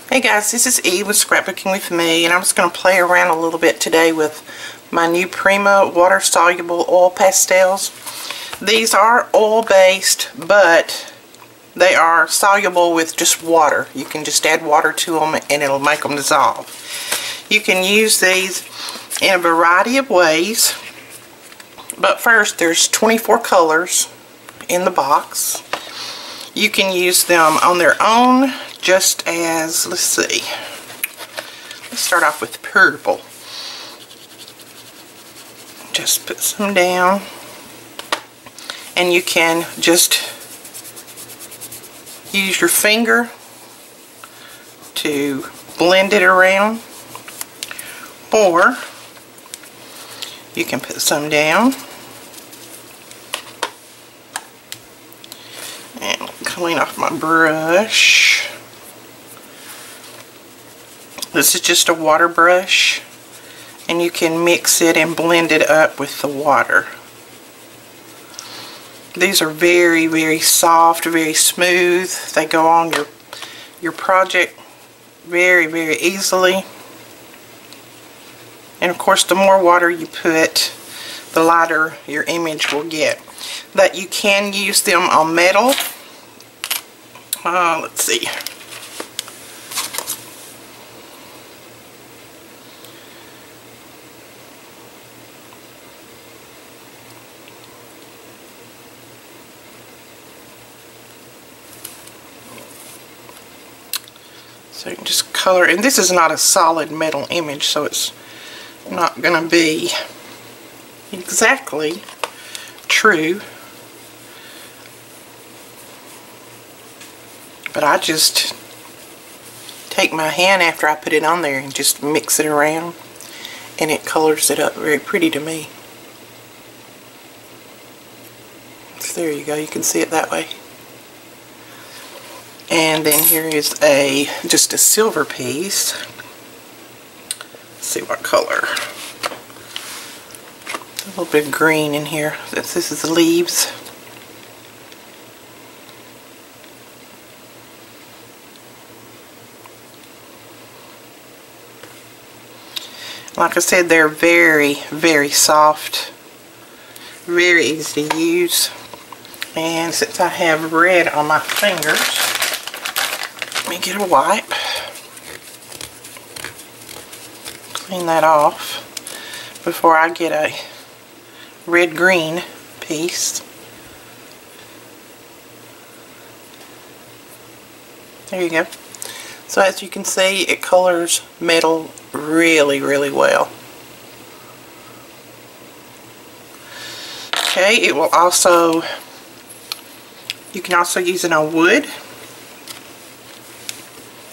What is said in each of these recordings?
Hey guys, this is Eve with Scrapbooking with me, and I'm just going to play around a little bit today with my new Prima Water Soluble Oil Pastels. These are oil based, but they are soluble with just water. You can just add water to them and it'll make them dissolve. You can use these in a variety of ways, but first there's 24 colors in the box. You can use them on their own, just as, let's see, let's start off with purple. Just put some down, and you can just use your finger to blend it around, or you can put some down and clean off my brush. This is just a water brush, and you can mix it and blend it up with the water. These are very, very soft, very smooth. They go on your project very, very easily. And of course, the more water you put, the lighter your image will get. But you can use them on metal. Let's see. So you can just color, and this is not a solid metal image, so it's not going to be exactly true. But I just take my hand after I put it on there and just mix it around, and it colors it up very pretty to me. So there you go, you can see it that way. And then here is just a silver piece. Let's see what color. A little bit of green in here. This is the leaves. Like I said, they're very, very soft. Very easy to use. And since I have red on my fingers, let me get a wipe. Clean that off before I get a red-green piece. There you go. So as you can see, it colors metal really, really well. Okay, it will also, you can also use it on wood.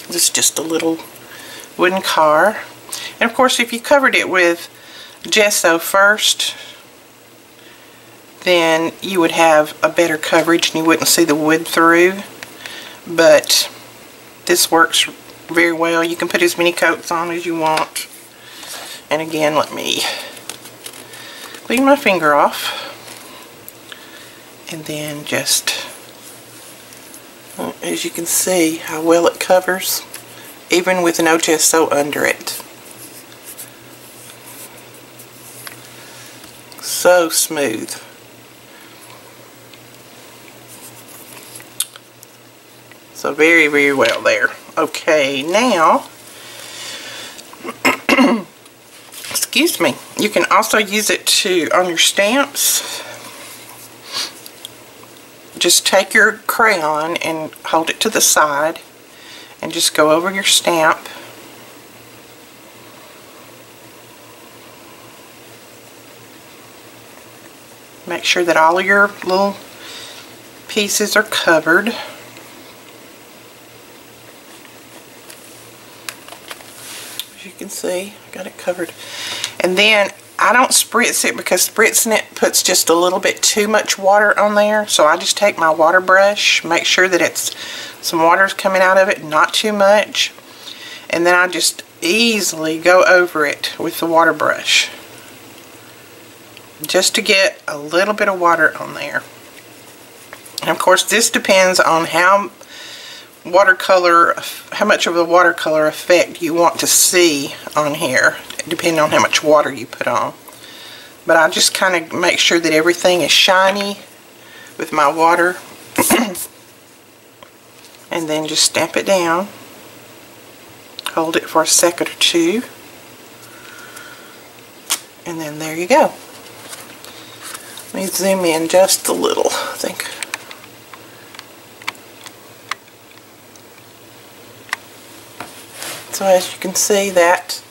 This is just a little wooden car. And of course, if you covered it with gesso first, then you would have a better coverage and you wouldn't see the wood through. But this works very well. You can put as many coats on as you want. And again, let me clean my finger off. And then just, as you can see how well it covers, even with no gesso under it. So smooth. So very, very well there. Okay, now, excuse me, you can also use it on your stamps. Just take your crayon and hold it to the side and just go over your stamp. Make sure that all of your little pieces are covered. As you can see, I got it covered. And then I don't spritz it, because spritzing it puts just a little bit too much water on there. So I just take my water brush, make sure that some water's coming out of it, not too much. And then I just easily go over it with the water brush, just to get a little bit of water on there. And of course, this depends on how watercolor, how much of a watercolor effect you want to see on here, depending on how much water you put on. But I just kind of make sure that everything is shiny with my water. And then just stamp it down. Hold it for a second or two. And then there you go. Let me zoom in just a little, I think. So as you can see, that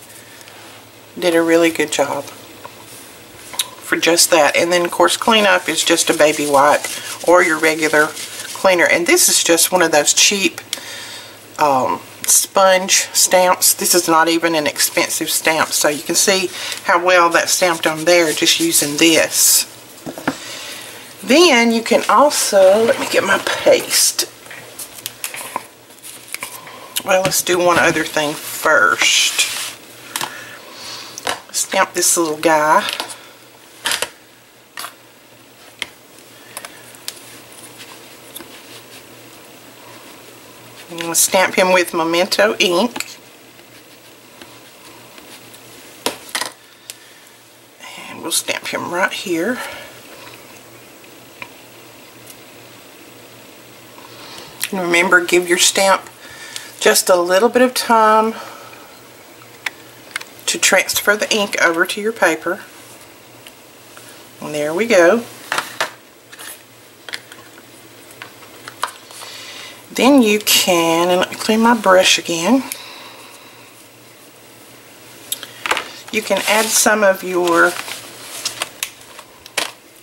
did a really good job for just that. And then of course cleanup is just a baby wipe or your regular cleaner. And this is just one of those cheap sponge stamps. This is not even an expensive stamp, so you can see how well that's stamped on there just using this. Then you can also, let me get my paste. Well, let's do one other thing first. Stamp this little guy. I'm going to stamp him with Memento ink. And we'll stamp him right here. And remember, give your stamp just a little bit of time to transfer the ink over to your paper. And there we go. Then you can, and let me clean my brush again, you can add some of your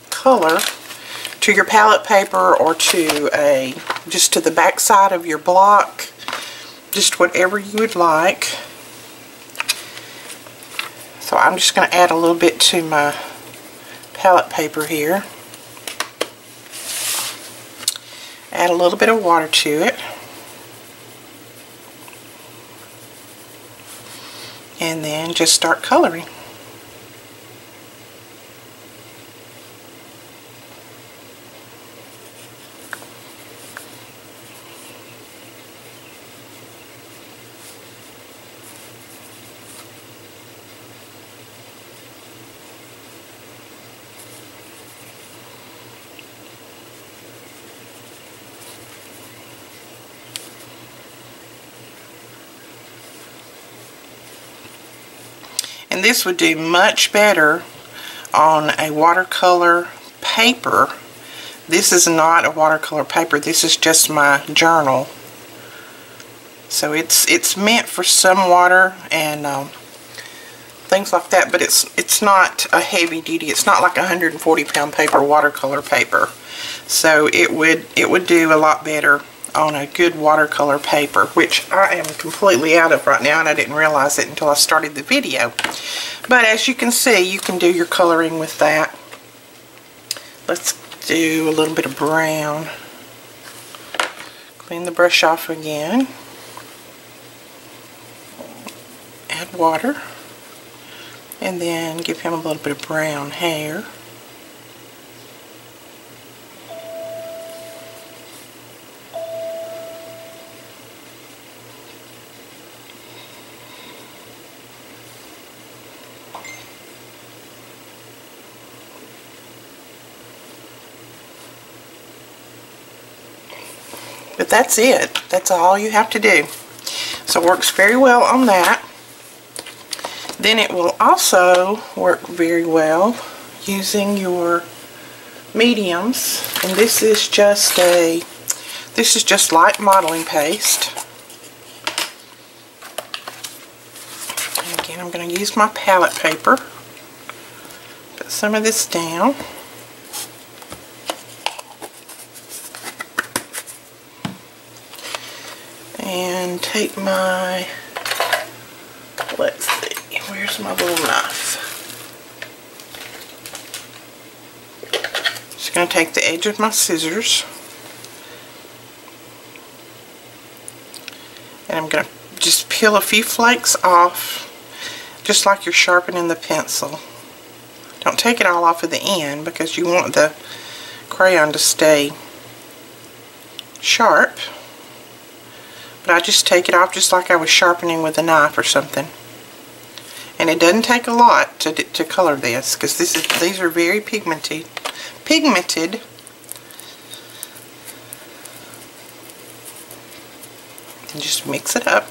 color to your palette paper or to just to the back side of your block, just whatever you would like. So I'm just going to add a little bit to my palette paper here. Add a little bit of water to it. And then just start coloring. And this would do much better on a watercolor paper. This is not a watercolor paper. This is just my journal. So it's meant for some water and things like that, but it's not a heavy duty. It's not like a 140-pound paper, watercolor paper. So it would do a lot better on a good watercolor paper, which I am completely out of right now, and I didn't realize it until I started the video. But as you can see, you can do your coloring with that. Let's do a little bit of brown. Clean the brush off again. Add water. And then give him a little bit of brown hair. But that's it. That's all you have to do. So it works very well on that. Then it will also work very well using your mediums. And this is just light modeling paste. And again, I'm going to use my palette paper. Put some of this down. And take my, let's see, where's my little knife? Just going to take the edge of my scissors, and I'm going to just peel a few flakes off, just like you're sharpening the pencil. Don't take it all off at the end because you want the crayon to stay sharp. But I just take it off just like I was sharpening with a knife or something. And it doesn't take a lot to color this, because these are very pigmented. And just mix it up.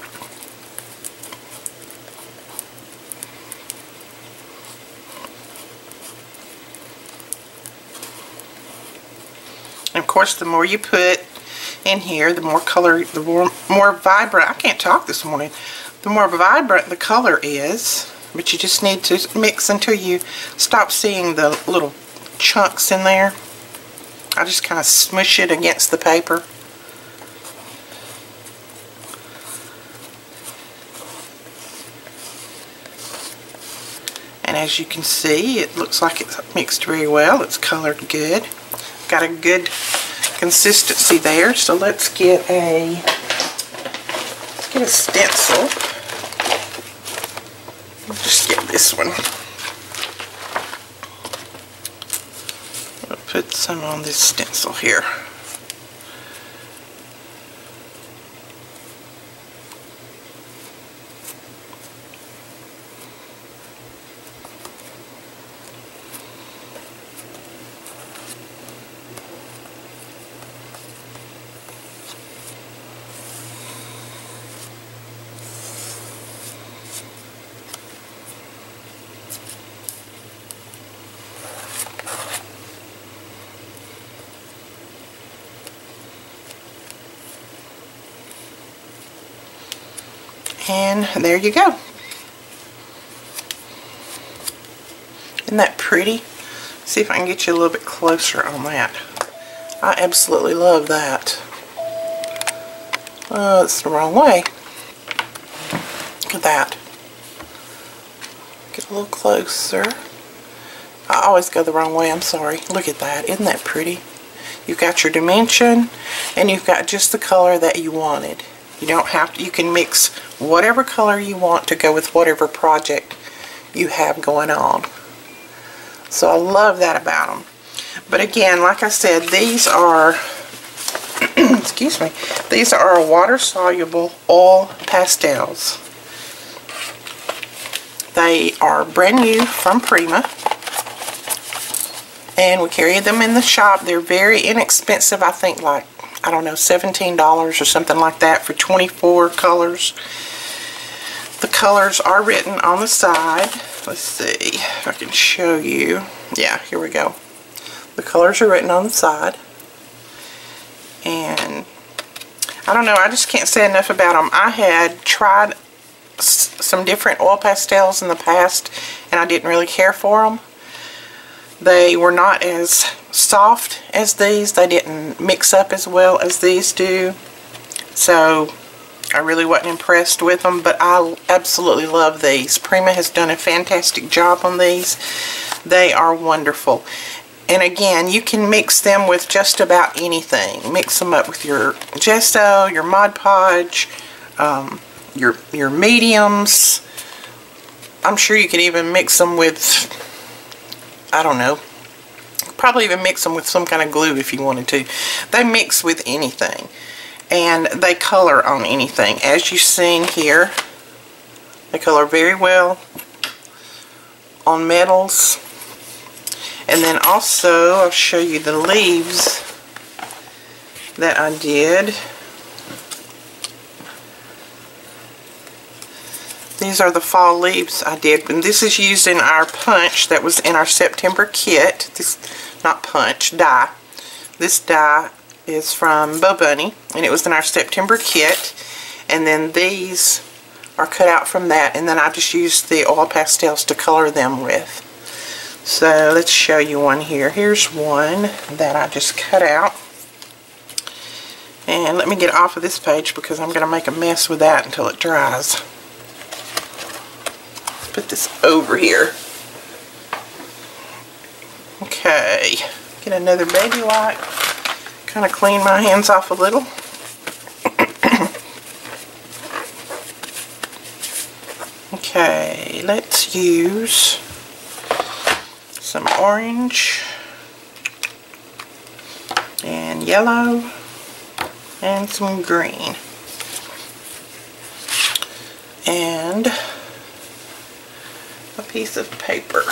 And of course, the more you put in here, the more color, the more vibrant. I can't talk this morning. The more vibrant the color is, but you just need to mix until you stop seeing the little chunks in there. I just kind of smush it against the paper. And as you can see, it looks like it's mixed very well. It's colored good. Got a good consistency there. So let's get a stencil. We'll just get this one. I'll put some on this stencil here. And there you go. Isn't that pretty? See if I can get you a little bit closer on that. I absolutely love that. Oh, it's the wrong way. Look at that. Get a little closer. I always go the wrong way, I'm sorry. Look at that. Isn't that pretty? You've got your dimension, and you've got just the color that you wanted. You don't have to, you can mix whatever color you want to go with whatever project you have going on. So I love that about them. But again, like I said, these are, excuse me, these are water-soluble oil pastels. They are brand new from Prima. And we carry them in the shop. They're very inexpensive, I think like, I don't know, $17 or something like that for 24 colors. The colors are written on the side. Let's see if I can show you. Yeah, here we go. The colors are written on the side. And I don't know, I just can't say enough about them. I had tried some different oil pastels in the past, and I didn't really care for them. They were not as soft as these. They didn't mix up as well as these do. So I really wasn't impressed with them, but I absolutely love these. Prima has done a fantastic job on these. They are wonderful. And again, you can mix them with just about anything. Mix them up with your gesso, your Mod Podge, your mediums. I'm sure you could even mix them with, I don't know, probably even mix them with some kind of glue if you wanted to. They mix with anything, and they color on anything. As you've seen here, they color very well on metals. And then also, I'll show you the leaves that I did. These are the fall leaves I did, and this is using our punch that was in our September kit. This, not punch, die. This die is from Bo Bunny, and it was in our September kit. And then these are cut out from that, and then I just used the oil pastels to color them with. So let's show you one here. Here's one that I just cut out. And let me get off of this page because I'm going to make a mess with that until it dries. Put this over here. Okay, get another baby wipe. Kind of clean my hands off a little. Okay, let's use some orange and yellow and some green. and a piece of paper.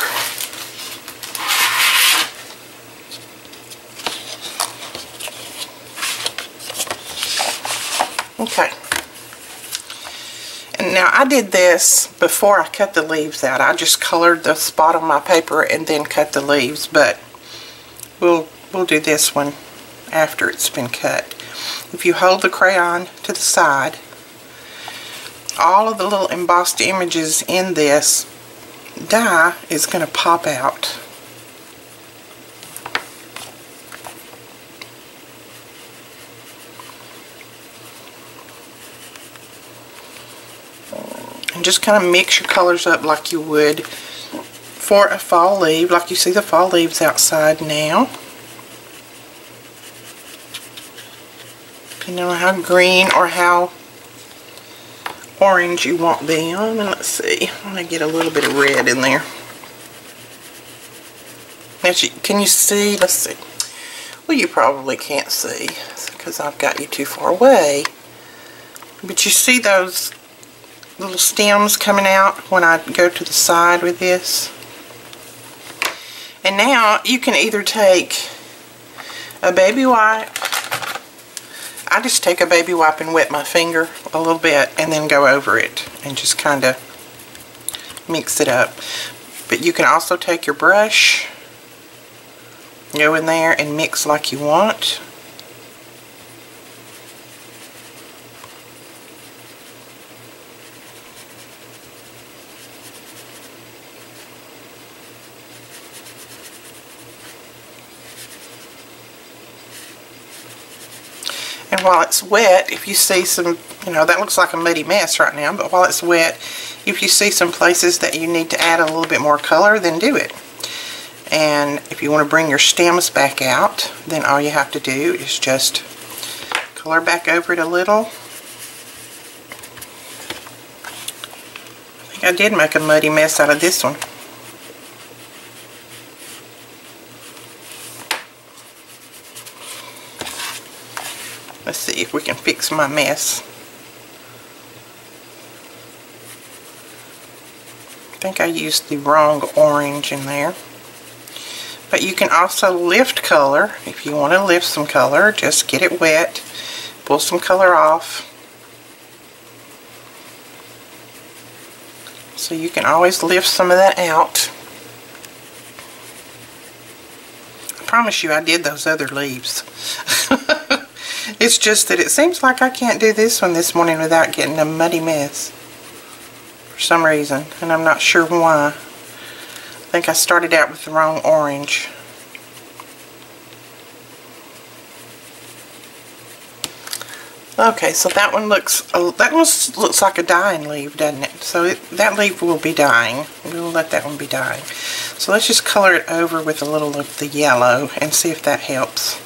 Okay. And now I did this before I cut the leaves out. I just colored the spot on my paper and then cut the leaves, but we'll do this one after it's been cut. If you hold the crayon to the side, all of the little embossed images in this die is going to pop out. And just kind of mix your colors up like you would for a fall leaf, like you see the fall leaves outside now. Depending on how green or how orange you want them. And let's see, I'm going to get a little bit of red in there. Now, can you see? Let's see. Well, you probably can't see because I've got you too far away. But you see those little stems coming out when I go to the side with this. And now you can either take a baby wipe. I just take a baby wipe and wet my finger a little bit and then go over it and just kind of mix it up. But you can also take your brush, go in there and mix like you want. And while it's wet, if you see some, that looks like a muddy mess right now, but while it's wet, if you see some places that you need to add a little bit more color, then do it. And if you want to bring your stems back out, then all you have to do is just color back over it a little. I think I did make a muddy mess out of this one. Let's see if we can fix my mess. I think I used the wrong orange in there. But you can also lift color. If you want to lift some color, just get it wet, pull some color off. So you can always lift some of that out. I promise you I did those other leaves. It's just that it seems like I can't do this one this morning without getting a muddy mess for some reason, and I'm not sure why. I think I started out with the wrong orange. Okay, so that one looks like a dying leaf, doesn't it? So that leaf will be dying. We'll let that one be dying. So let's just color it over with a little of the yellow and see if that helps.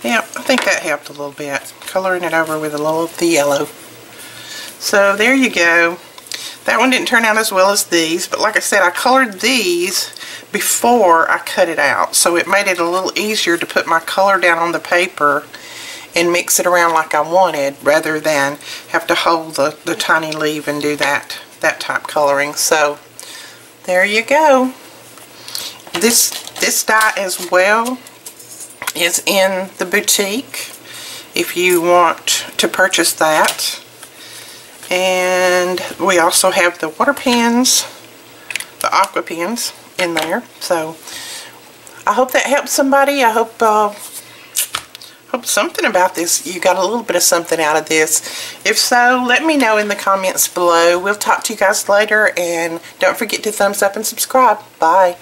Yeah, I think that helped a little bit. Coloring it over with a little of the yellow. So there you go. That one didn't turn out as well as these, but like I said, I colored these before I cut it out. So it made it a little easier to put my color down on the paper and mix it around like I wanted, rather than have to hold the tiny leaf and do that type coloring. So there you go. This die as well is in the boutique if you want to purchase that. And we also have the water pens, the aqua pens in there. So I hope that helps somebody. I hope something about this, you got a little bit of something out of this. If so, let me know in the comments below. We'll talk to you guys later, and don't forget to thumbs up and subscribe. Bye.